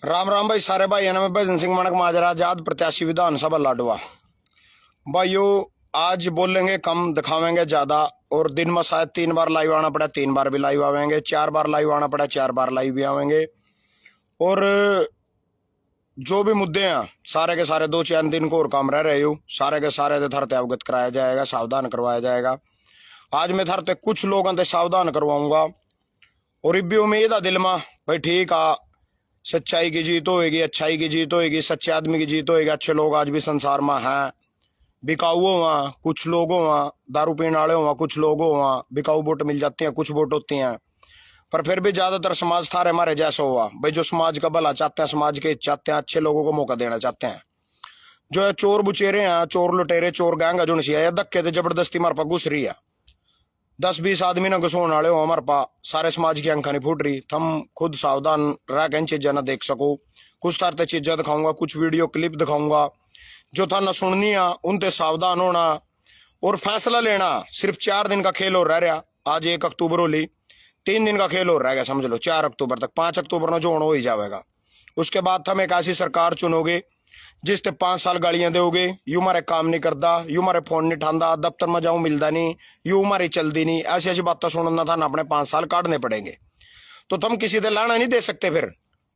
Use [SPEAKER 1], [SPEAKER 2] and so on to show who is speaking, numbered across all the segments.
[SPEAKER 1] राम राम भाई सारे भाई मैं भजन सिंह मानक माजरा आजाद प्रत्याशी विधानसभा लाडवा। भाइयों आज बोलेंगे कम दिखावेंगे ज्यादा। और दिन में शायद 3 बार लाइव आना पड़ा, 3 बार भी लाइव आवेंगे, 4 बार लाइव आना पड़ा, 4 बार लाइव भी आवेंगे। और जो भी मुद्दे हैं सारे के सारे 2-4 दिन को और काम रह रहे हो, सारे के सारे थरते अवगत कराया जाएगा, सावधान करवाया जाएगा। आज मैं थरते कुछ लोगों से सावधान करवाऊंगा। और इब्बी उम्मीद है दिल में भाई ठीक आ, सच्चाई की जीत होएगी, अच्छाई की जीत होएगी, सच्चे आदमी की जीत होएगी। अच्छे लोग आज भी संसार में हैं, बिकाऊ हुआ कुछ लोग हुआ, दारू पीने वाले हुआ कुछ लोग हुआ, बिकाऊ वोट मिल जाती हैं, कुछ वोट होती हैं। पर फिर भी ज्यादातर समाज थारे हमारे जैसा हुआ भाई, जो समाज का भला चाहते हैं, समाज के चाहते हैं, अच्छे लोगों को मौका देना चाहते हैं। जो है चोर बुचेरे हैं, चोर लुटेरे, चोर गैंग जो नशिया धक्के से जबरदस्ती मारे पा घुस रही है। 10-20 आदमी ना घुसोने वाले हो हमारे पा, सारे समाज की अंखा नहीं फूट रही। थम खुद सावधान रह के इन चीजें ना देख सको। कुछ तारते चीजें दिखाऊंगा, कुछ वीडियो क्लिप दिखाऊंगा जो था ना सुननी है, उनते सावधान होना और फैसला लेना। सिर्फ 4 दिन का खेल और रह रहा। आज 1 अक्टूबर होली, 3 दिन का खेल और रह गया समझ लो। 4 अक्टूबर तक, 5 अक्टूबर में जो होना हो ही जाएगा। उसके बाद हम एक ऐसी सरकार चुनोगे जिसते 5 साल गालियां दोगे, यू मारे काम नहीं करता, यू मारे फोन नहीं ठांदा, दफ्तर में जाऊं मिलता नहीं, यू मारी चलती नहीं, ऐसी ऐसी बातें सुनना था ना, अपने 5 साल काटने पड़ेंगे। तो तुम किसी से लाना नहीं दे सकते। फिर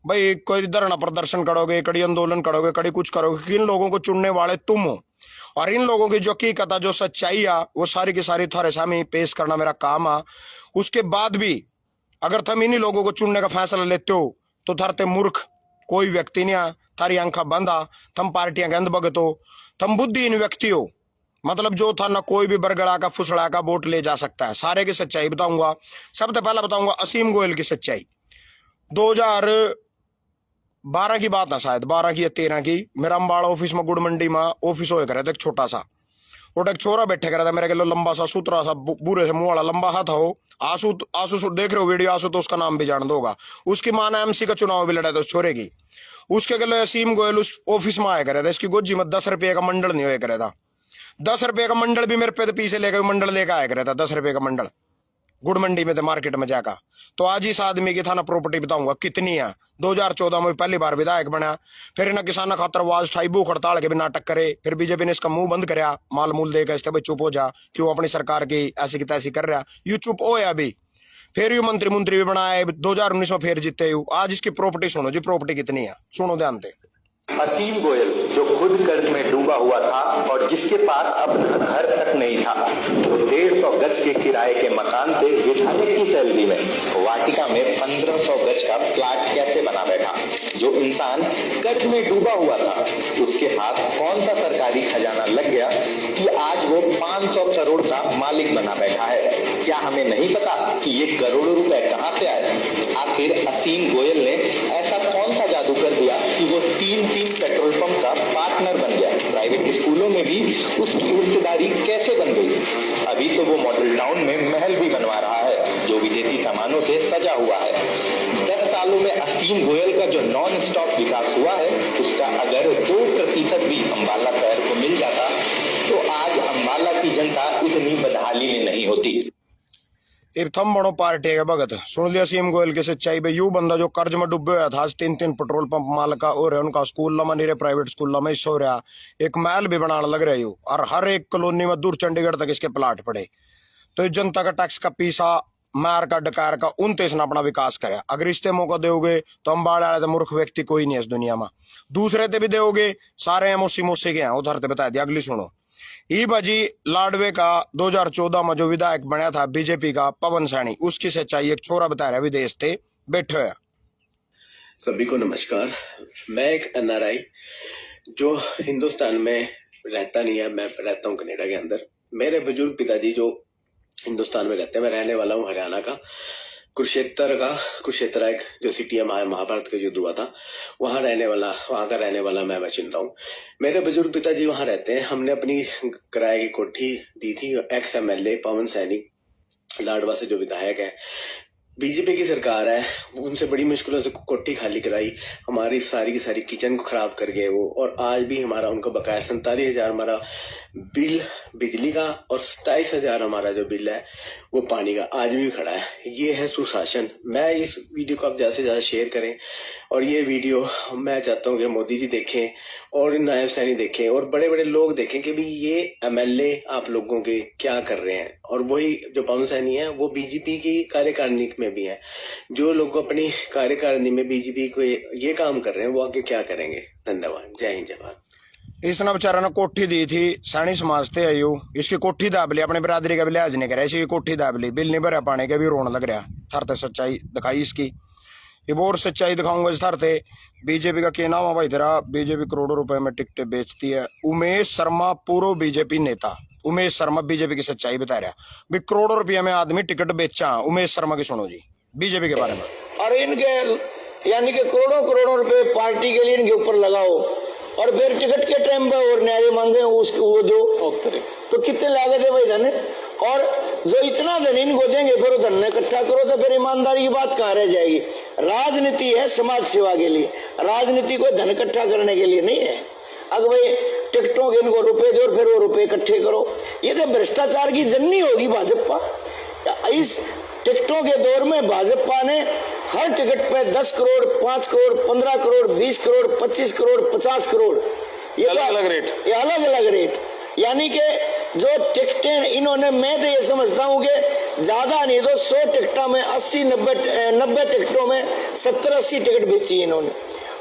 [SPEAKER 1] भाई कोई धरना प्रदर्शन करोगे, कड़ी आंदोलन करोगे, कड़ी कुछ करोगे, इन लोगों को चुनने वाले तुम हो। और इन लोगों की जो हकीकत है, जो सच्चाई है, वो सारी की सारी थारे सामने पेश करना मेरा काम है। उसके बाद भी अगर तुम इन्हीं लोगों को चुनने का फैसला लेते हो तो थारते मूर्ख कोई व्यक्ति नहीं आ, थारी आंखा बंद आ, थम पार्टियां के अंध भगत हो, थम बुद्धिहीन व्यक्ति हो। मतलब जो था ना कोई भी बरगड़ा का फुसड़ा का वोट ले जा सकता है। सारे की सच्चाई बताऊंगा। सबसे पहला बताऊंगा असीम गोयल की सच्चाई। 2012 की बात है, शायद 12 की या 13 की। मेरा अम्बाड़ा ऑफिस में गुड़ मंडी में ऑफिस हो करे थे, एक छोटा सा। और एक छोरा बैठे करा था मेरे के लंबा सा सुतरा सा बूढ़े से मुंह वाला लंबा हाथ हो। आंसू आंसू देख रहे हो वीडियो, आंसू तो उसका नाम भी जान दोगा। उसकी मां ने एमसी का चुनाव भी लड़ा था उस छोरे की। उसके गले असीम गोयल उस ऑफिस में आया करे था। इसकी गोजी में 10 रुपये का मंडल नहीं होया करे था। 10 रुपये का मंडल भी मेरे पे पीछे लेकर मंडल लेकर आया करे था। 10 रुपये का मंडल गुड़ मंडी में थे, मार्केट में जाकर। तो आज इस आदमी की थाना प्रॉपर्टी बताऊंगा कितनी है। 2014 में पहली बार विधायक बना, फिर इन्हें किसान खातर आवाज उठाई, भूख हड़ताल के भी नाटक करे, फिर बीजेपी ने इसका मुंह बंद कराया, माल मूल देकर इसके भाई चुप हो जा, क्यों अपनी सरकार की ऐसी की तैसी कर रहा। यू चुप हो या अभी। फिर यू मंत्री मंत्री भी बनाए, 2019 में फिर जीते यू। आज इसकी प्रॉपर्टी सुनो जी, प्रॉपर्टी कितनी है सुनो ध्यान दे।
[SPEAKER 2] असीम गोयल जो खुद कर्ज में डूबा हुआ था और जिसके पास अब घर तक नहीं था, वो 150 गज के किराए के मकान से विधायक की सैलरी में वाटिका में 1500 गज का प्लाट कैसे बना बैठा। जो इंसान कर्ज में डूबा हुआ था उसके हाथ कौन सा सरकारी खजाना लग गया कि आज वो 500 करोड़ का मालिक बना बैठा है। क्या हमें नहीं पता कि ये करोड़ों रुपए कहां से आए? आखिर असीम गोयल ने ऐसा कौन सा जादू कर दिया कि वो 3 पेट्रोल पंप का पार्टनर बन गया? प्राइवेट स्कूलों में भी उसकी हिस्सेदारी कैसे बन गई? अभी तो वो मॉडल टाउन में महल भी बनवा रहा है जो विदेशी सामानों से सजा हुआ है। 10 सालों में असीम गोयल का जो नॉन स्टॉप विकास हुआ है उसका अगर 2% भी अंबाला शहर को मिल जाता तो आज अंबाला की जनता इतनी बदहाली में नहीं होती।
[SPEAKER 1] एक थम बड़ो पार्टी है भगत। सुन लिया सीएम गोयल की सच्चाई भाई। यू बंदा जो कर्ज में डूबे हुआ था, आज 3 पेट्रोल पंप माल का और उनका स्कूल लमा नहीं रहे, प्राइवेट स्कूल में सो रहा, एक महल भी बनाने लग रहे हो। और हर एक कॉलोनी में दूर चंडीगढ़ तक इसके प्लाट पड़े। तो जनता का टैक्स का पैसा मार का डकार का 29 ने अपना विकास करे। अगर इससे मौका दोगे तो अम्बाड़े वाले मूर्ख व्यक्ति कोई नहीं है इस दुनिया में। दूसरे ते भी दोगे सारे मोसी मोसी के हैं, उधर ते बता दिया। अगली सुनो। ई बाजी लाडवे का 2014 में जो विधायक बना था बीजेपी का पवन सैनी, उसकी सच्चाई एक छोरा बता रहा विदेश थे बैठे हुए।
[SPEAKER 3] सभी को नमस्कार। मैं एक एनआरआई जो हिंदुस्तान में रहता नहीं है, मैं रहता हूँ कनाडा के अंदर। मेरे बुजुर्ग पिताजी जो हिंदुस्तान में रहते हैं, मैं रहने वाला हूँ हरियाणा का कुरुक्षेत्र एक जो सिटी है, महाभारत का युद्ध हुआ था, वहां का रहने वाला मैं चिंता हूँ। मेरे बुजुर्ग पिताजी वहां रहते हैं। हमने अपनी किराए की कोठी दी थी। एक्स एमएलए पवन सैनी लाडवा से जो विधायक है, बीजेपी की सरकार है, उनसे बड़ी मुश्किलों से कोठी खाली कराई, हमारी सारी की सारी किचन को खराब कर गए वो। और आज भी हमारा उनका बकाया 47,000 हमारा बिल बिजली का और 27,000 हमारा जो बिल है वो पानी का आज भी खड़ा है। ये है सुशासन। मैं इस वीडियो को आप ज्यादा से ज्यादा शेयर करें और ये वीडियो मैं चाहता हूँ कि मोदी जी देखें और नायब सैनी देखें और बड़े बड़े लोग देखें कि भाई ये एमएलए आप लोगों के क्या कर रहे हैं। और वही जो पवन सैनी है वो बीजेपी की कार्यकारिणी में भी है। जो लोग अपनी कार्यकारिणी में बीजेपी को ये काम कर रहे हैं वो आगे क्या करेंगे। धन्यवाद। जय हिंद जय भारत।
[SPEAKER 1] इसने बेचारा ने कोठी दी थी, सैनी समाज थे आयु, इसकी कोठी दाब ली, अपने बिरादरी का भी लिहाज नहीं करे, इसकी कोठी दाब ली, बिल नहीं भरा पाने के भी रोने लग रहा। थरते सच्चाई दिखाई इसकी, ये और सच्चाई दिखाऊंगा इस थरते। बीजेपी का क्या नाम है भाई तेरा? बीजेपी करोड़ों रुपए में टिकटें बेचती है। उमेश शर्मा पूर्व बीजेपी नेता, उमेश शर्मा बीजेपी की सच्चाई बता रहा भी, करोड़ों रुपया में आदमी टिकट बेचा। उमेश शर्मा की सुनो जी बीजेपी के बारे में।
[SPEAKER 4] और इनके यानी कि करोड़ों करोड़ों रुपए पार्टी के लिए इनके ऊपर लगाओ और फिर टिकट के टाइम पे और न्याय मांगे उसको वो दो, तो कितने लागत है भाई धन? और जो इतना धन इनको देंगे फिर धन इकट्ठा करो तो फिर ईमानदारी की बात कहाँ रह जाएगी। राजनीति है समाज सेवा के लिए, राजनीति कोई धन इकट्ठा करने के लिए नहीं है। अगर भाई टिकटों के इनको रुपए दो और फिर वो रुपए इकट्ठे करो, ये तो भ्रष्टाचार की जननी होगी भाजपा। इस टिकटों के दौर में भाजपा ने हर टिकट पे 10 करोड़, 5 करोड़, 15 करोड़, 20 करोड़, 25 करोड़, 50 करोड़, ये अलग अलग रेट। यानी कि जो टिकटें इन्होंने, मैं तो ये समझता हूँ कि ज्यादा नहीं तो 100 टिकटों में 80-90 टिकटों में 70-80 टिकट बेची इन्होंने।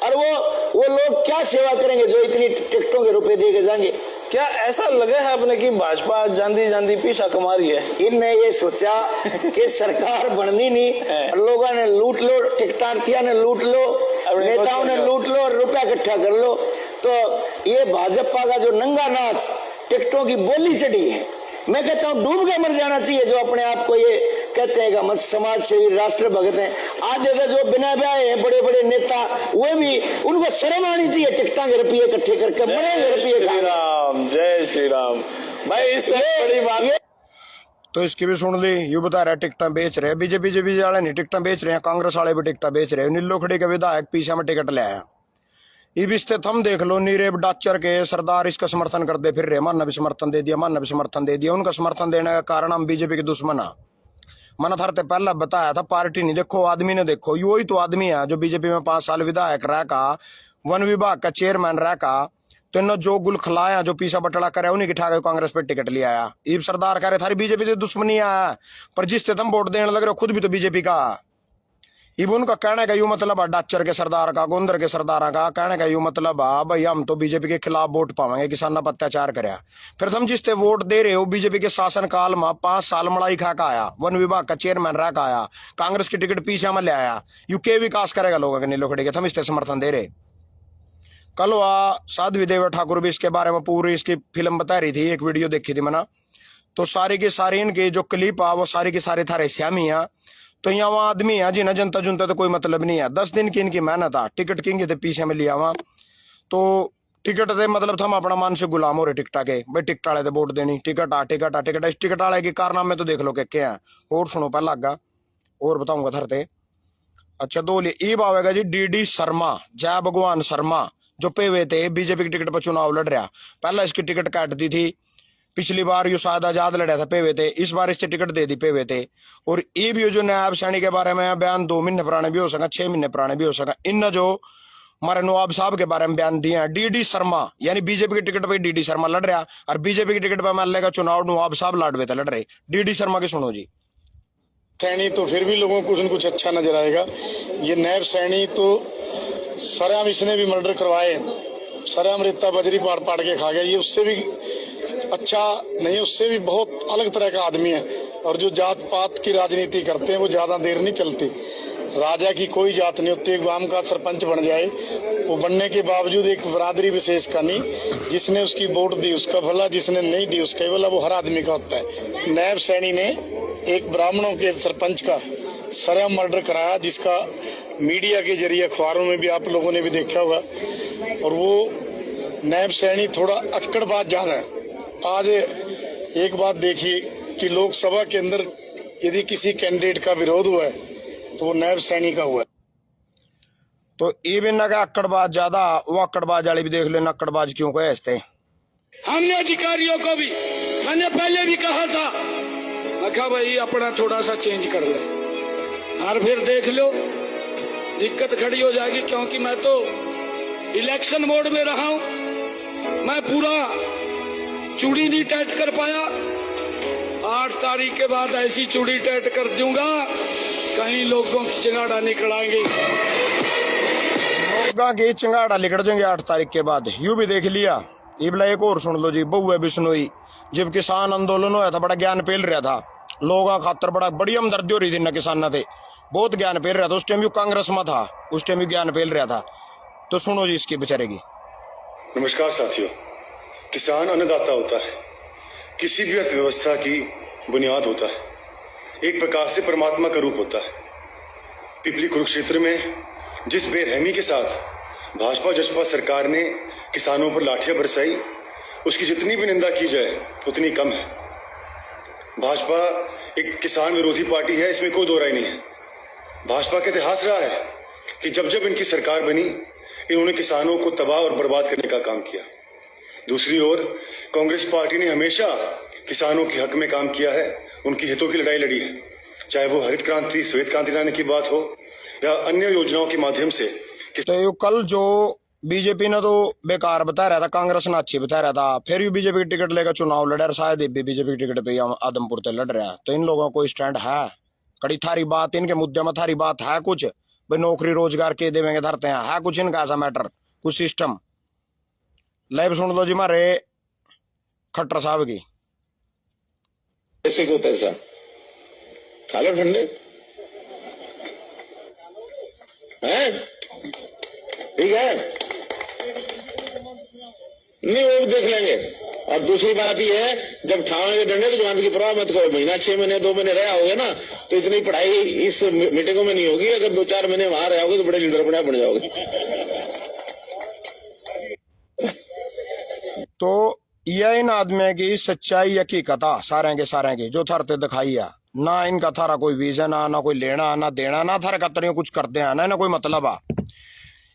[SPEAKER 4] और वो लोग क्या सेवा करेंगे जो इतनी टिकटों के रुपए दे के जाएंगे?
[SPEAKER 5] क्या ऐसा लगा है आपने कि भाजपा जांदी जांदी पीछा कमा रही है?
[SPEAKER 4] इनने ये सोचा कि सरकार बननी नहीं, लोगों ने लूट लो, टिकटार्थिया ने लूट लो, नेताओं ने लूट लो और रुपया इकट्ठा कर लो। तो ये भाजपा का जो नंगा नाच टिकटों की बोली चढ़ी है, मैं कहता हूँ डूब के मर जाना चाहिए जो अपने आप को ये कहते हैं कि समाज सेवी राष्ट्र भगत हैं। आधे तो जो बिना ब्याह हैं बड़े बड़े नेता, वे भी उनको शर्म आनी चाहिए टिकटा के रुपये इकट्ठे करके मरेंगे रुपये।
[SPEAKER 5] जय श्री राम भाई, इस बड़ी बात
[SPEAKER 1] तो इसकी भी सुन ली। यू बता रहा है टिकटा बेच रहे, बीजेपी वाले नहीं टिकटा बेच रहे हैं, कांग्रेस वाले भी टिकटा बेच रहे हैं। नीलोखड़ी के विधायक पीछे में टिकट ले आया। इब स्थित हम देख लो, नीरेब डाचर के सरदार इसका समर्थन करते फिर रहे, मानना भी समर्थन दे दिया, मानना भी समर्थन दे दिया। उनका समर्थन देने का कारण हम बीजेपी के दुश्मन है। मैंने थरते पहला बताया था, पार्टी नहीं देखो आदमी ने देखो। ये वही तो आदमी है जो बीजेपी में 5 साल विधायक रह का, वन विभाग का चेयरमैन रह का, तो इन्होंने जो गुल खिलाया, जो पीछा बटड़ा करे, उन्हीं की ठाके कांग्रेस पे टिकट ले आया। इब सरदार कह रहे थारी बीजेपी की दुश्मनी है, पर जिस तुम वोट देने लग रहे हो खुद भी तो बीजेपी का। इब उनका कहने का यूं मतलब है, डाचर के सरदार का, गोंदर के सरदार का कहने का यूं मतलब है भाई हम तो बीजेपी के खिलाफ वोट पावेंगे, किसान पर अत्याचार करे। फिर तुम जिसते वोट दे रहे हो बीजेपी के शासन काल में 5 साल मड़ाई खा का आया, वन विभाग का चेयरमैन रह का आया, कांग्रेस की टिकट पीछे में ले आया, यू के विकास करेगा लोगों के नीलोखड़ी के, तुम इससे समर्थन दे रहे। कल साध्वी देवी ठाकुर भी इसके बारे में पूरी इसकी फिल्म बता रही थी, एक वीडियो देखी थी मैंने, तो सारी की सारी इनकी जो क्लिप है वो सारी की सारी थारे श्यामी है। तो यहाँ वहाँ आदमी है जिन्हें जनता जुनता तो कोई मतलब नहीं है। 10 दिन की इनकी मेहनत है, टिकट किंग थे पीछे में लिया वहां, तो टिकट थे मतलब हम अपना मान से गुलाम हो रहे टिकटा के, भाई टिकट वाले वोट देनी, टिकट इस टिकट वाले के कारनामे तो देख लो क्या है। और सुनो पहला आगा और बताऊंगा थरते। अच्छा दो ये आवेगा जी DD शर्मा, जय भगवान शर्मा, जो पे हुए थे बीजेपी की टिकट पर चुनाव लड़ रहा। पहला इसकी टिकट काट दी थी, पिछली बार यो शायद आजाद लड़ा था पे हुए थे, इस बार इससे टिकट दे दी पे हुए थे। और ये भी जो नायब सैनी के बारे में बयान 2 महीने पुराने भी हो सका, 6 महीने पुराने भी हो सका, इन जो हमारे नवाब साहब के बारे में बयान दिए हैं। DD शर्मा यानी बीजेपी की टिकट पर DD शर्मा लड़ रहा, और बीजेपी की टिकट पर एमएलए का चुनाव नवाब साहब लाडवे थे लड़ रहे। DD शर्मा की सुनो जी।
[SPEAKER 6] सैनी तो फिर भी लोगों को कुछ न कुछ अच्छा नजर आएगा। ये नायब सैनी तो सरेआम इसने भी मर्डर करवाए, सरेआम रेता बजरी पाड़ के खा गया। ये उससे भी अच्छा नहीं, उससे भी बहुत अलग तरह का आदमी है। और जो जात पात की राजनीति करते हैं वो ज्यादा देर नहीं चलती। राजा की कोई जात नहीं होती, एक गांव का सरपंच बन जाए, वो बनने के बावजूद एक बरादरी विशेष का नहीं, जिसने उसकी वोट दी उसका भला, जिसने नहीं दी उसका भला, वो हर आदमी का होता है। नायब सैनी ने एक ब्राह्मणों के सरपंच का सरेआम मर्डर कराया, जिसका मीडिया के जरिए अखबारों में भी आप लोगों ने भी देखा होगा। और वो नायब सैनी थोड़ा अक्कड़बाज ज्यादा है। आज एक बात देखिए कि लोकसभा के अंदर यदि किसी कैंडिडेट का विरोध हुआ है तो वो नैब सैनी का हुआ।
[SPEAKER 1] तो ये भी ना अक्कड़बाज ज्यादा, वो अक्कड़बाज वाली भी देख लेना, अक्कड़बाज क्यों कहे हंसते।
[SPEAKER 7] हमने अधिकारियों को भी, मैंने पहले भी कहा था, मैं कहा भाई अपना थोड़ा सा चेंज कर ले, और फिर देख लो दिक्कत खड़ी हो जाएगी, क्योंकि मैं तो इलेक्शन मोड में रहा हूं। मैं पूरा चूड़ी नहीं टाइट कर पाया, 8 तारीख के बाद ऐसी चूड़ी टाइट कर दूंगा कहीं लोगों की चिंगाड़ा निकल आएंगे,
[SPEAKER 1] लोगों की चिंगाड़ा निकल जाएंगे 8 तारीख के बाद। यूं भी देख लिया। ये बोला एक और सुन लो जी, बहुए बिश्नोई जब किसान आंदोलन होया था बड़ा ज्ञान पेल रहा था, लोगों खातर बड़ी हमदर्दी हो रही थी ना, किसान थे बहुत ज्ञान पेल रहा था। उस टाइम भी कांग्रेस में था, उस टाइम भी ज्ञान पेल रहा था। तो सुनो जी इसकी बेचारे की।
[SPEAKER 8] नमस्कार साथियों, किसान अन्नदाता होता है, किसी भी अर्थव्यवस्था की बुनियाद होता है, एक प्रकार से परमात्मा का रूप होता है। पिपली कुरुक्षेत्र में जिस बेरहमी के साथ भाजपा जसपा सरकार ने किसानों पर लाठियां बरसाई, उसकी जितनी भी निंदा की जाए उतनी कम है। भाजपा एक किसान विरोधी पार्टी है, इसमें कोई दो राय नहीं है। भाजपा का इतिहास रहा है कि जब जब इनकी सरकार बनी, इन्होंने किसानों को तबाह और बर्बाद करने का काम किया। दूसरी ओर कांग्रेस पार्टी ने हमेशा किसानों के हक में काम किया है, उनकी हितों की लड़ाई लड़ी है, चाहे वो हरित क्रांति श्वेत क्रांति लाने की बात हो या अन्य योजनाओं के माध्यम से।
[SPEAKER 1] तो ये कल जो बीजेपी ने तो बेकार बता रहा था, कांग्रेस ने अच्छी बता रहा था, फिर भी बीजेपी की टिकट लेकर चुनाव लड़ रहा, शायद बीजेपी की टिकट पे आदमपुर से लड़ रहा है। तो इन लोगों को स्टैंड है, कड़ी थारी बात, इनके मुद्दे में थारी बात है कुछ, भाई नौकरी रोजगार के देवेंगे धरते हैं, है कुछ इनका ऐसा मैटर, कुछ सिस्टम। लाइव सुन लो जी मारे खट्टर साहब की।
[SPEAKER 4] ऐसे को पैसा खा लो ठंडे है, ठीक है, नहीं वो भी देख लेंगे। और दूसरी बात यह है, जब ठावेंगे डंडे तो जमानत की परवाह मत करो। महीना 6 महीने 2 महीने रहा होगे ना, तो इतनी पढ़ाई इस मीटिंगों में नहीं होगी। अगर 2-4 महीने वहां रहे होगे तो बड़े लीडर बन जाओगे।
[SPEAKER 1] तो यह इन आदमी की सच्चाई हकीकत सारे के जो थरते दिखाई है ना, इनका थारा कोई विजन ना कोई लेना ना देना, ना थारा कतरियों कुछ करते हैं ना कोई मतलब आ।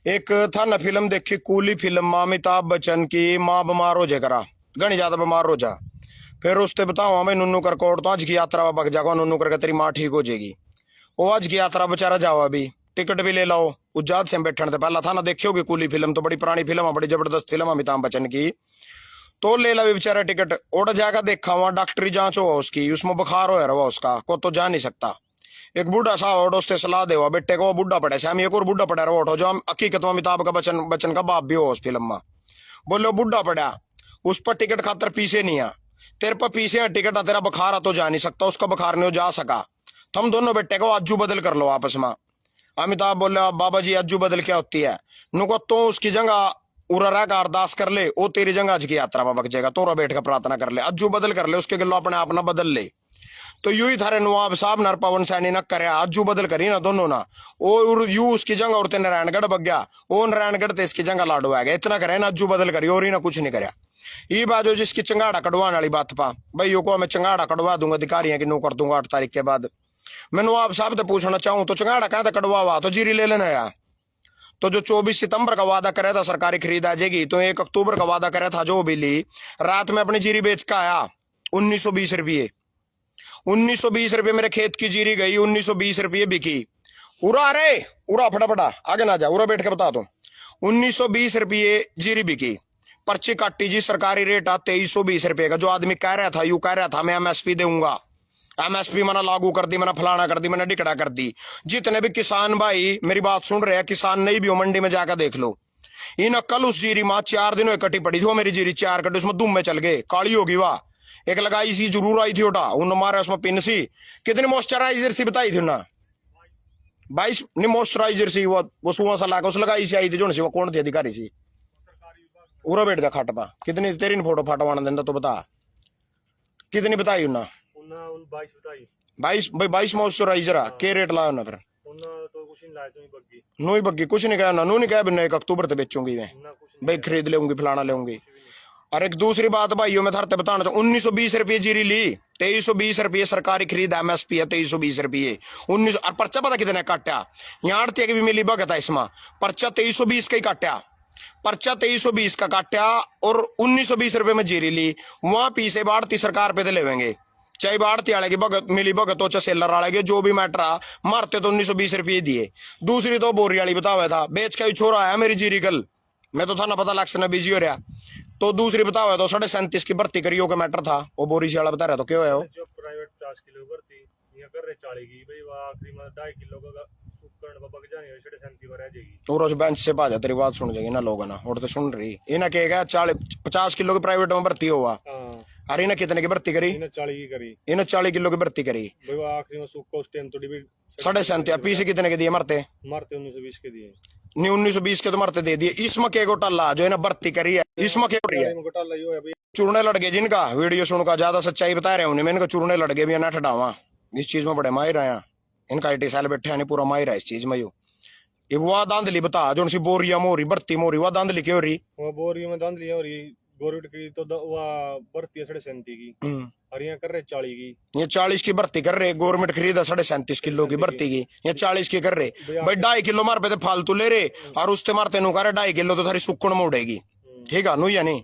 [SPEAKER 1] एक था ना फिल्म देखी, कूली फिल्म में अमिताभ बच्चन की माँ बीमार हो जाएगा, घनी ज्यादा बीमार हो जा, फिर उससे बताओ भाई नुनू कर कोट तो आज की यात्रा बग जाओ, नुनू करके तेरी माँ ठीक हो जाएगी। वो आज की यात्रा बेचारा जाओ, अभी टिकट भी ले लाओ, उज्जाद से बैठने से पहला था ना देखियोगी कूली फिल्म, तो बड़ी पुरानी फिल्म है, बड़ी जबरदस्त फिल्म अमिताभ बच्चन की। तो ले ला बेचारा टिकट, ओड जाकर देखा वहां डॉक्टरी जांच हुआ उसकी, उसमें बुखार हो रहा उसका, को तो जा नहीं सकता। एक बूढ़ा सा उससे सलाह दे हुआ बेटे को, बूढ़ा पड़े श्याम, एक और बूढ़ा पड़ा रहा जो हकीकत में अमिताभ का बच्चन का बाप भी हो उस फिल्म में। बोलो बूढ़ा पड़ा, उस पर टिकट खातर पीछे नहीं है, तेरे पर पीछे है टिकट, तेरा बुखार है तो जा नहीं सकता, उसका बुखार नहीं हो जा सका, तुम दोनों बेटे को अज्जू बदल कर लो आपस में। अमिताभ बोले बाबा जी अज्जू बदल क्या होती है, नुको तो उसकी जगह उरा रह का अरदास कर ले, वो तेरी जगह आज की यात्रा में बच जाएगा, तोरा बैठ कर प्रार्थना कर ले, अज्जू बदल कर ले, उसके गिलो अपने आप ना बदल ले। तो यू ही थारे नवाब साहब नर पवन सैनी न करे, अज्जू बदल करी ना दोनों ना, ओ यू उसकी जगह और नारायणगढ़ बग गया, वो नारायणगढ़ ते इसकी जगह लाडो आ गया, इतना करे ना अज्जू बदल करी, और ही ना कुछ नहीं कराया। ये बात जो जिसकी चंगाड़ा कटवाने वाली बात पा, भाई यो को मैं चंगाड़ा कटवा दूंगा, अधिकारियों की नो कर दूंगा 8 तारीख के बाद। मैं नवाब साहब से पूछना चाहूँ तो चंगाड़ा कहाँ कटवा हुआ, तो जीरी ले लेना यार। तो जो 24 सितंबर का वादा करे था सरकारी खरीद आ जाएगी, तो 1 अक्टूबर का वादा करे था जो भी ली, रात में अपनी जीरी बेच का आया 1920 रुपये। 1920 रुपये मेरे खेत की जीरी गई, 1920 रुपये बिकी। उरा रे उरा फटाफटा आगे ना जा, उरा बैठ के बता दो। 1920 रुपये जीरी बिकी, पर्ची काटी जी, सरकारी रेट आ 2320 रुपये का। जो आदमी कह रहा था यू कह रहा था मैं एमएसपी दूंगा, एमएसपी मैंने लागू कर दी, मैंने फलाना कर दी, मैंने डिकड़ा कर दी। जितने भी किसान भाई मेरी बात सुन रहे हैं, किसान नहीं भी हो मंडी में जाकर देख लो, इन कल उस जीरी में 4 दिनों इकट्ठी पड़ी थी वो मेरी जीरी, 4 कट्टी उसमें दुम में चल गए, काली होगी वाह। एक लगाई सी जरूर आई थी उठा उन मारे उसमें पिन सी, कितनी मॉइस्चराइजर सी बताई थी ना 22 नहीं मॉइस्चराइजर सी, वो सुहा सा लाकर उस लगाई सी आई थी जो सी, वो कौन थी अधिकारी सी, उरा बैठ जा खट पा, कितनी तेरी फोटो फाटवाना देना तो बता कितनी बताई उन्ना 22 मॉइस्चराइजर के रेट लाया ना, फिर नो ही बग्गी कुछ नहीं कहा ना, नो नहीं कहा 1 अक्टूबर से बेचूंगी मैं भाई, खरीद लेंगी फलाना लेंगी। और एक दूसरी बात भाइयों मैं थारते बताना चाहूँ, 1920 रुपये जीरी ली, 2320 रुपये सरकारी खरीद MSP है, 2320 रुपये 19। और पर्चा पता कितने काटा, यहाँ आड़ती की भी मिली भगत है इसमें, पर्चा 2320 का ही काटा, पर्चा 2320 का काटा और 1920 रुपये में जीरी ली। वहां पीछे बाढ़ती सरकार पे तो लेवेंगे, चाहे बाढ़ती वाले की भगत मिली भगत हो, चाहे सेलर वाले की, जो भी मैटर आ, मारते तो 1920 रुपये दिए। दूसरी तो बोरी वाली बतावा था, बेच का ही छोरा है मेरी जीरी कल, मैं तो था ना पता लक्ष्य न बिजी हो रहा। तो दूसरी बतावा तो 37.5 की भर्ती करियो का मैटर था, वो बोरी से वाला बता रहा तो क्यों है वो
[SPEAKER 9] जो प्राइवेट 50 किलो भर्ती ये कर रहे 40 की भाई, वो आखिरी में 2.5 किलो का उपकरण बग जाने 37 पर रह जाएगी।
[SPEAKER 1] तो रोज बेंच से भाजा तेरी बात सुन जाएगी ना लोग ना, और तो सुन रही इन्हें कहेगा 50 किलो की प्राइवेट में भर्ती हुआ, अरे इन्हें कितने की भर्ती करी,
[SPEAKER 9] इन्हें 40 की करी,
[SPEAKER 1] इन्हें 40 किलो की भर्ती करी
[SPEAKER 9] भाई वो आखिरी में सुक्का उस टाइम तो भी
[SPEAKER 1] 37.5। पीछे कितने के दिए मरते,
[SPEAKER 9] 1920 के दिए,
[SPEAKER 1] नहीं 1920 के तो मरते दे दिए। इसमें के घोटाला जो इन्हें भर्ती करी है, इसमें क्या हो रही है,
[SPEAKER 9] घोटाला यो है भाई।
[SPEAKER 1] चूरने लड़ गए जिनका वीडियो सुनकर ज्यादा सच्चाई बता रहे उन्हें, मैंने चूरने लड़ गए भी ना ठडावा, इस चीज में बड़े माहिर आया, इनका IT सेल बैठे नहीं पूरा माहिर है इस चीज में। ये वो दांधली बता जो सी बोरिया मोरी भर्ती मोरी वह दांधली क्यों हो रही,
[SPEAKER 9] वो बोरी में दांधली हो रही गवर्नमेंट की तो वो भर्ती है 37 की, और यहाँ कर रहे 40 की,
[SPEAKER 1] ये 40 की भर्ती कर रहे, गवर्नमेंट खरीदा 37.5 किलो की भर्ती की, ये 40 की कर रहे भाई। 2.5 किलो मार पे फालतू ले रहे, और उससे मारते नु करे 2.5 किलो तो थारी सुक्कड़ में उड़ेगी, ठीक है नु या नहीं।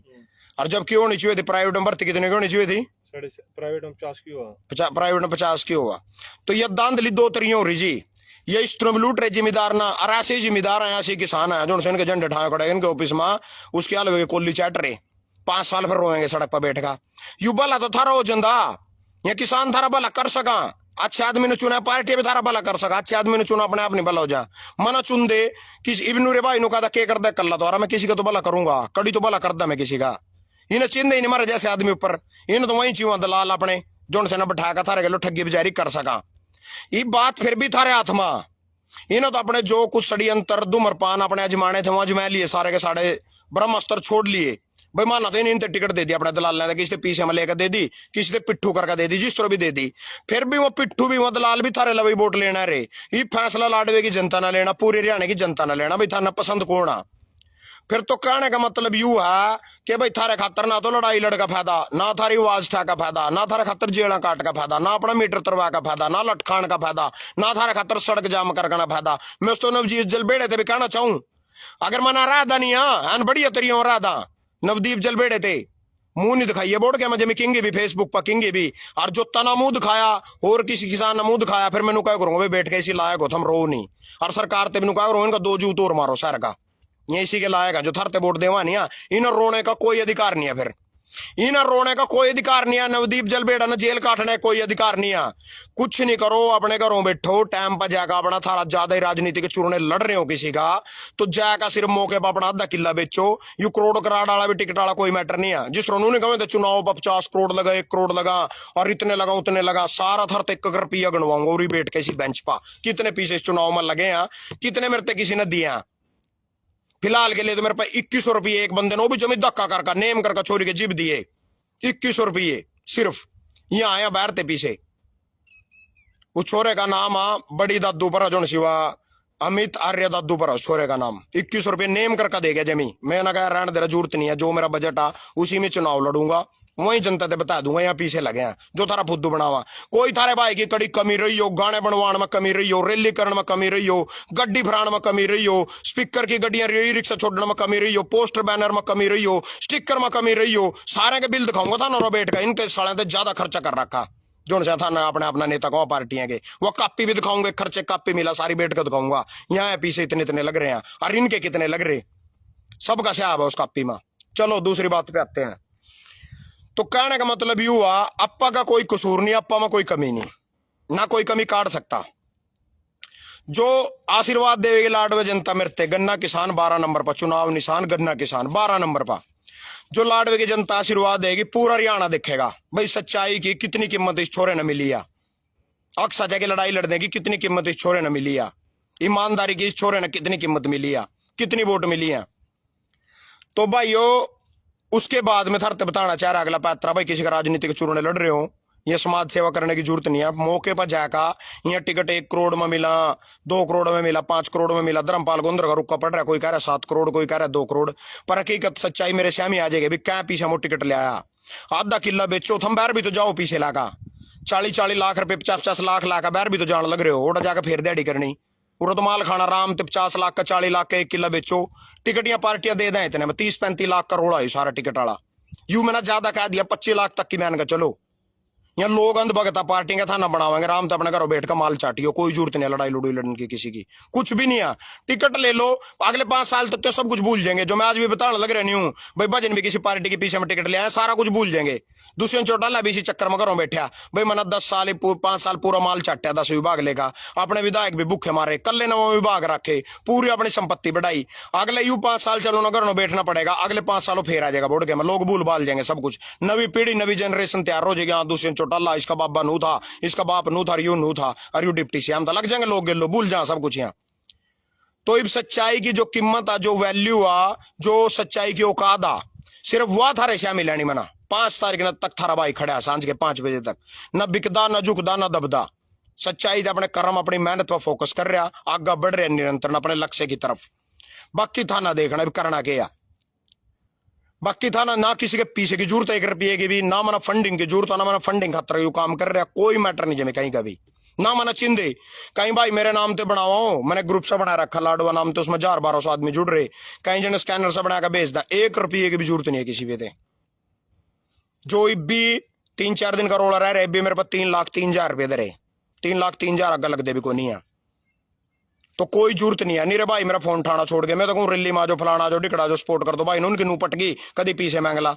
[SPEAKER 1] और जब क्यों होनी चाहिए थी प्राइवेट में भर्ती, कितने की होनी चाहिए थी,
[SPEAKER 9] प्राइवेट में 50 की हुआ,
[SPEAKER 1] प्राइवेट में 50 की हुआ। तो ये दांधली 2 तरियों हो रही जी, ये इस तरह लूट रहे जिम्मेदार ना, और ऐसे जिम्मेदार है, ऐसे किसान है जो इनके झंडे ठाए खड़े इनके ऑफिस में, उसके हाल कोली चैट रहे 5 साल फिर रोएंगे सड़क पर बैठ का। यू भला तो थारा हो जंदा, ये किसान थारा भला कर सका, अच्छे आदमी ने चुना, पार्टी भी थारा भला कर सका, अच्छे आदमी ने चुना, अपने आप नहीं भला हो जा, मना चुन दे किसी इब्नू रे भाई नु कहता के कर दे कल्ला तो मैं किसी का तो भला करूंगा, कड़ी तो भला करदा मैं किसी का, इन्हें चिंदे ही नहीं मारे जैसे आदमी ऊपर, इन्हें तो वही चुआ दलाल अपने जोन से न बैठा कर थारे गलो ठगी बिजारी कर सका। ये बात फिर भी थारे हाथ में, इन्हें तो अपने जो कुछ षड्यंत्र धूम्रपान अपने अजमाने थे वो अजमा लिए, सारे के सारे ब्रह्मास्त्र छोड़ लिए भाई। माना तो इन्हें टिकट दे दी अपने दलाल ने, किसी पीछे में लेकर दे दी, किसी ने पिट्ठू करके दे दी, जिस तरह भी दे दी, फिर भी वो पिट्ठू भी वो दलाल भी थारे लवी वोट लेना रे। ये फैसला लाडवे की जनता ना लेना, पूरे हरियाणा की जनता ना लेना भाई थाना पसंद कौन आ। फिर तो कहने का मतलब यू है कि भाई थारे खातर ना तो लड़ाई लड़ का फायदा, ना थारी आवाज ठा का फायदा, ना थारे खातर जेड़ा काट का फायदा, ना अपना मीटर तरवा का फायदा, ना लटखान का फायदा, ना थारे खातर सड़क जाम करना फायदा। मैं उस तो नवजीत जलबेड़े थे भी कहना चाहूं, अगर मना राधा नहीं हाँ बढ़िया तरिया राधा नवदीप जलबेड़े थे, मुंह नहीं दिखाइए बोर्ड के मजे में किंगे भी फेसबुक पर किंगे भी, और जो तना मुंह दिखाया और किसी किसान ने मुंह दिखाया, फिर मैंने क्या करूंगा बैठ के इसी लायक हो थम रो नहीं, और सरकार ते मैंने क्या करूंगा इनका 2 जूत और मारो शहर का, ये इसी के लायक है जो थरते वोट देवा नहीं है। इन रोने का कोई अधिकार नहीं है, फिर इन रोने का कोई अधिकार नहीं है। नवदीप जलबेड़ा ने जेल काटने कोई अधिकार नहीं है। कुछ नहीं करो, अपने घरों बैठो, टाइम पर जाकर अपना थारा ज्यादा ही राजनीति के चूरने लड़ रहे हो किसी का, तो जाकर सिर्फ मौके पर अपना आधा किला बेचो। यू करोड़ कराड़ वाला भी टिकट वाला कोई मैटर नहीं है। जिस तरह उन्होंने कहा चुनाव पर 50 करोड़ लगा, 1 करोड़ लगा, और इतने लगा उतने लगा, सारा थर 1 रुपया गणवाऊंगा और बैठ के इसी बेंच पर कितने पीछे इस चुनाव में लगे हैं, कितने मेरे तक किसी ने दिए। फिलहाल के लिए तो मेरे पास 2100 रुपये एक बंदे ने, वो भी जमी धक्का करके नेम करके छोरी के जिब दिए 2100 रुपये सिर्फ। यहाँ आया बैठते पीछे, उस छोरे का नाम बड़ी दादू पर जो शिवा अमित आर्य दादू पर छोरे का नाम 2100 रुपये नेम करके दे गया जमी। मैंने कहा रहने दे, जरूरत नहीं है, जो मेरा बजट आ उसी में चुनाव लड़ूंगा, वही जनता ते बता दूंगा। यहाँ पीछे लगे हैं जो थारा फुद्दू बनावा, कोई थारे भाई की कड़ी कमी रही हो, गाने बनवाने में कमी रही हो, रैली करने में कमी रही हो, गड्डी भराने में कमी रही हो, स्पीकर की गड्डियां रेडी रिक्शा छोड़ने में कमी रही हो, पोस्टर बैनर में कमी रही हो, स्टिकर में कमी रही हो, सारे के बिल दिखाऊंगा था ना बैठ का। इनके साले से ज्यादा खर्चा कर रखा जो था ना अपने अपना नेता को पार्टियां के, वो कापी भी दिखाऊंगे, खर्चे कापी मिला सारी बैठ कर दिखाऊंगा। यहाँ पीछे इतने इतने लग रहे हैं और इनके कितने लग रहे, सबका शाब है उस कापी में। चलो दूसरी बात पे आते हैं। तो कहने का मतलब यू हुआ, अप्पा का कोई कसूर नहीं, अप्पा में कोई कमी नहीं, ना कोई कमी काट सकता। जो आशीर्वाद देवेगी लाडवे जनता मेरे गन्ना किसान 12 नंबर पर, चुनाव निशान गन्ना किसान 12 नंबर पर। जो लाडवे की जनता आशीर्वाद देगी पूरा हरियाणा देखेगा भाई सच्चाई की कितनी कीमत इस छोरे ने मिली है, अक्सा जाके लड़ाई लड़ने की कितनी कीमत इस छोरे ने मिली है, ईमानदारी की इस छोरे ने कितनी कीमत मिली है, कितनी वोट मिली है। तो भाइयों उसके बाद में थरते बताना चाह रहा अगला पैतरा, भाई किसी का राजनीतिक चूरने लड़ रहे हो, ये समाज सेवा करने की जरूरत नहीं है। मौके पर जाकर यहाँ टिकट 1 करोड़ में मिला, 2 करोड़ में मिला, 5 करोड़ में मिला, धर्मपाल गोंदर का रुक्का पड़ रहा है, कोई कह रहा है 7 करोड़, कोई कह रहा है 2 करोड़। पर हकीकत सच्चाई मेरे सामने आ जाएगी। क्या पीछे वो टिकट ले आया, आधा किला बेचो, थम बाहर भी तो जाओ पीछे लाका 40-40 लाख रुपए, 50-50 लाख लाका बाहर भी तो जान लग रहे हो। ओटा जाकर फिर दिहाड़ी करनी, पूरा तो माल खाना राम तो 50 लाख का 40 लाख का 1 किला बेचो। टिकट या पार्टियां दे दें इतने में 30-35 लाख का रोड़ा है सारा टिकट वाला। यू मैंने ज्यादा कह दिया 25 लाख तक की मैंने कहा चलो। यहाँ लोग अंध भगता पार्टी का थाना बनावाएंगे, राम तो अपने घरों बैठ कर माल चाटियो, कोई जरूरत नहीं लड़ाई लड़ाई लड़ने की किसी की, कुछ भी नहीं है। टिकट ले लो, अगले 5 साल तक तो सब कुछ भूल जाएंगे। जो मैं आज भी बताने लग रही हूँ भाई, भजन भी किसी पार्टी के पीछे में टिकट ले आए, सारा कुछ भूल जाएंगे। दूसरे चौटाला भी इसी चक्कर में घरों बैठा भाई, मैंने 5 साल पूरा माल चाटा 10 विभाग लेगा, अपने विधायक भी भूखे मारे, कल नवा विभाग रखे, पूरी अपनी संपत्ति बढ़ाई। अगले यू 5 साल चलो ना घरों बैठना पड़ेगा, अगले 5 सालों फिर आ जाएगा बोर्ड के में, लोग भूल भाल जाएंगे सब कुछ। नवी पीढ़ी नवी जनरेशन तैयार हो जाएगी। दूसरे चौटाला इसका बाबा नू था, इसका बाप नू था, यू नू था, और यू डिप्टी सीएम था, लग जाएंगे लोग लो, भूल जाए सब कुछ यहाँ। तो इस सच्चाई की जो कीमत आ, जो वैल्यू आ, जो सच्चाई की औकात आ, सिर्फ वह थारे शामिल लेनी मना। 5 तारीख तक थारा भाई खड़ा सांझ के 5 बजे तक, न बिकदा न झुकदा न दबदा। सच्चाई अपने कर्म अपनी मेहनत पर फोकस कर रहा, आगे बढ़ रहे निरंतर अपने लक्ष्य की तरफ। बाकी था ना देखना भी करना क्या, बाकी था ना किसी के पीछे की जरूरत 1 रुपये की भी, ना मना फंडिंग की जरूरत, ना मना फंडिंग खातर यू काम कर रहा, कोई मैटर नहीं जमे कहीं का भी, ना मना चिंदे कहीं भाई मेरे नाम से बनावा हो, मैंने ग्रुप से बना रखा लाडवा नाम तो, उसमें 1000-1200 आदमी जुड़ रहे, कहीं जन स्कैनर से बनाकर भेजदा, 1 रुपये की भी जरूरत नहीं है किसी पे। जो भी 3-4 दिन का रोला रह रहे, मेरे पास 3,03,000 रुपये दे रहे, 3,03,000 अगर लग दे भी कोई नहीं है, तो कोई जरूरत नहीं है। नहीं रे भाई मेरा फोन ठाना छोड़ के मैं तो कहूँ रिल्ली माँ जो फलाना जो डिकड़ा जो सपोर्ट कर दो भाई, उनकी नू पट गई कभी पीछे मांगला।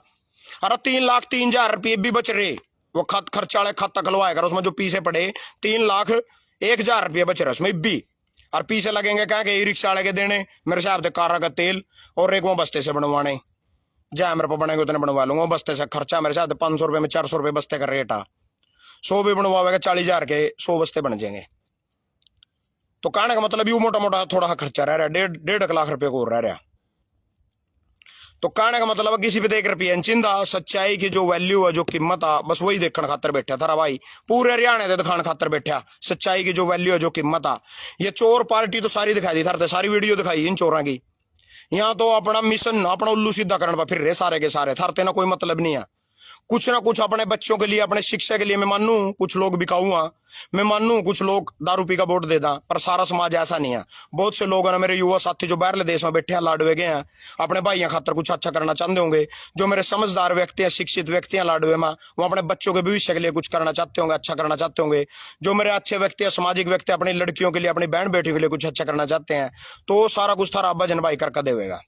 [SPEAKER 1] अरे 3,03,000 रुपये भी बच रहे, वो खर्चा वाले खाता खुलवाया कर, उसमें जो पीछे पड़े 3,01,000 रुपये बच रहे उसमें भी, और पीछे लगेंगे क्या कि रिक्शा वाले के देने, मेरे साहब से कारा का तेल और एक वो बस्ते से बनवाने, जहाँ मेरे को बनेंगे उतने बनवा लूंगा। बस्ते से खर्चा मेरे साथ 500 रुपये में 400 रुपये बस्ते का रेट आ, 100 भी बनवाएगा 40,000 के 100 बस्ते बन जाएंगे। तो कहने का मतलब यू मोटा मोटा थोड़ा खर्चा रह रहा है, 1.5 लाख रुपए को रह रहा। तो कहने का मतलब किसी पे 1 रुपये चिंदा, सच्चाई की जो वैल्यू है, जो कीमत आ, बस वही देखने खातर बैठा थारा भाई, पूरे हरियाणा से दिखाने खातर बैठा सच्चाई की जो वैल्यू है, जो कीमत आ। ये चोर पार्टी तो सारी दिखाई दी थारते, सारी वीडियो दिखाई इन चोरों की। यहाँ तो अपना मिशन अपना उल्लू सीधा करने पर फिर रहे सारे के सारे, थारते ना कोई मतलब नहीं है। कुछ ना कुछ अपने बच्चों के लिए, अपने शिक्षा के लिए, मैं मानू कुछ लोग बिकाऊ, मैं मानू कुछ लोग दारू पी का वोट दे दा, पर सारा समाज ऐसा नहीं है। बहुत से लोग हैं मेरे युवा साथी जो बाहरले देश में बैठे हैं, लाडवे गए हैं, अपने भाइयों खातर कुछ अच्छा करना चाहते होंगे। जो मेरे समझदार व्यक्ति हैं, शिक्षित व्यक्ति हैं लाडवे में, वो अपने बच्चों के भविष्य के लिए कुछ करना चाहते होंगे, अच्छा करना चाहते होंगे। जो मेरे अच्छे व्यक्ति हैं, सामाजिक व्यक्ति, अपनी लड़कियों के लिए, अपनी बहन बेटियों के लिए कुछ अच्छा करना चाहते हैं, तो सारा कुछ थारा भजन भाई करके देगा।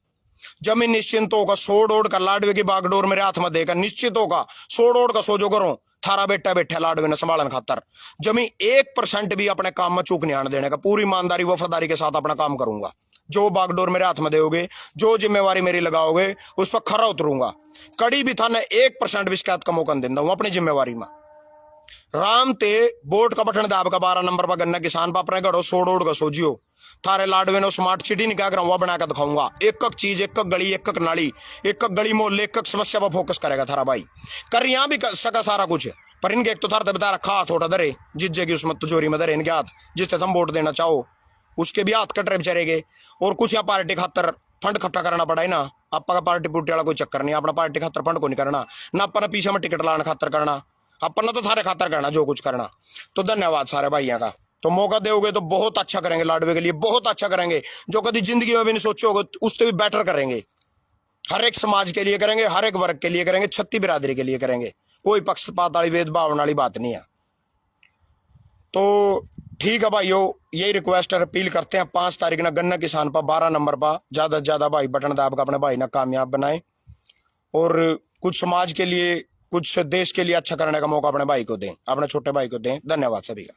[SPEAKER 1] जमीन निश्चिंत होगा, 100 डोड़ का लाडवे की बागडोर मेरे हाथ में देकर निश्चित होगा, 100 डोड़ का सोजो करो, थारा बेटा बैठा लाडवे ने संभालन खातर। जमी 1% भी अपने काम में चूक नहीं आने देने का, पूरी ईमानदारी वफादारी के साथ अपना काम करूंगा। जो बागडोर मेरे हाथ में दोगे, जो जिम्मेवारी मेरी लगाओगे, उस पर खरा उतरूंगा। कड़ी भी था न 1% भी शिकायत का मौका नहीं देता हूं अपनी जिम्मेवारी में। राम ते बोर्ड का बटन दाब का 12 नंबर पर गन्ना किसान पर अपने गढ़ो 100 डोड़ का सोजियो, थारे लाडवे ने स्मार्ट सिटी नहीं क्या करूंगा, बना कर दिखाऊंगा। एक चीज, एक गली, एक नाली, एक गली मोहल्ले, एक समस्या पर फोकस करेगा थारा भाई। कर यहाँ भी कर सका सारा कुछ, पर इनके एक तो थारते बता रखा हाथ थोड़ा दरे, जिस जगह उसमें तिजोरी में दरे इनके हाथ, जिससे तुम वोट देना चाहो उसके भी हाथ कट रहे बेचारेगे। और कुछ यहाँ पार्टी खातर फंड इकट्ठा करना पड़ा है ना, आपका पार्टी पुट्टी वाला कोई चक्कर नहीं, अपना पार्टी खातर फंड को नहीं करना ना, अपना पीछे में टिकट लाने खातर करना, अपना तो थारे खातर करना जो कुछ करना। तो धन्यवाद सारे भाइयों का। तो मौका दोगे तो बहुत अच्छा करेंगे लाडवे के लिए, बहुत अच्छा करेंगे, जो कभी जिंदगी में भी नहीं सोचे होगे उससे भी बेटर करेंगे। हर एक समाज के लिए करेंगे, हर एक वर्ग के लिए करेंगे, छत्ती बिरादरी के लिए करेंगे, कोई पक्षपात वाली भेदभाव वाली बात नहीं है। तो ठीक है भाइयों, यही रिक्वेस्ट और अपील करते हैं 5 तारीख ना गन्ना किसान पर 12 नंबर पर ज्यादा से ज्यादा भाई बटन दाब का अपने भाई ना कामयाब बनाए, और कुछ समाज के लिए, कुछ देश के लिए अच्छा करने का मौका अपने भाई को दें, अपने छोटे भाई को दें। धन्यवाद सभी का।